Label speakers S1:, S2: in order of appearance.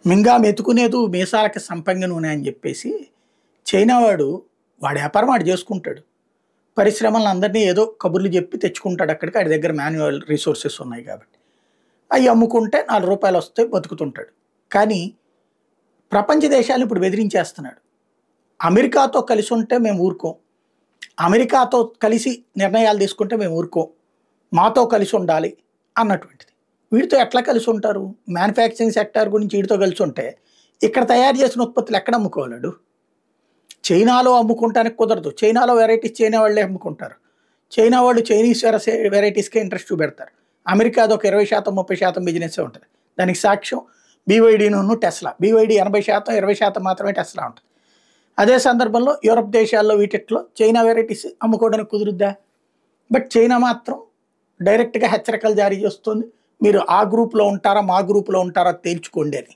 S1: మింగా మెతుకునేదు మీసాలకి సంపంగి నూనె అని చెప్పేసి చైనా వాడు వాడి వ్యాపారం వాడు చేసుకుంటాడు. పరిశ్రమలను అందరినీ ఏదో కబుర్లు చెప్పి తెచ్చుకుంటాడు అక్కడికి. ఆడి దగ్గర మాన్యువల్ రిసోర్సెస్ ఉన్నాయి కాబట్టి. అవి అమ్ముకుంటే రూ. 4 వస్తాయి బతుకుతుంటాడు. కానీ ప్రపంచ దేశాలను ఇప్పుడు బెదిరించేస్తున్నాడు. అమెరికాతో కలిసి ఉంటే మేము ఊరుకోం. అమెరికాతో కలిసి నిర్ణయాలు తీసుకుంటే మేము ఊరుకోం. మాతో కలిసి ఉండాలి అన్నటువంటిది. వీటితో ఎట్లా కలిసి ఉంటారు? మ్యానుఫ్యాక్చరింగ్ సెక్టార్ గురించి వీటితో కలిసి ఉంటే ఇక్కడ తయారు చేసిన ఉత్పత్తులు ఎక్కడ అమ్ముకోలేడు? చైనాలో అమ్ముకుంటానికి కుదరదు. చైనాలో వెరైటీస్ చైనా వాళ్ళే అమ్ముకుంటారు. చైనా వాళ్ళు చైనీస్ వెరైటీస్కే ఇంట్రెస్ట్ చూపెడతారు. అమెరికా అదొక 20% 30% బిజినెస్ ఉంటుంది. దానికి సాక్ష్యం బీవైడీను టెస్లా. బీవైడీ 80%, 20% మాత్రమే టెస్లా ఉంటుంది. అదే సందర్భంలో యూరప్ దేశాల్లో వీటిట్లో చైనా వెరైటీస్ అమ్ముకోవడానికి కుదురుద్దా? బట్ చైనా మాత్రం డైరెక్ట్గా హెచ్చరికలు జారీ చేస్తుంది. మీరు ఆ గ్రూప్లో ఉంటారా మా గ్రూప్లో ఉంటారా తేల్చుకోండి అని.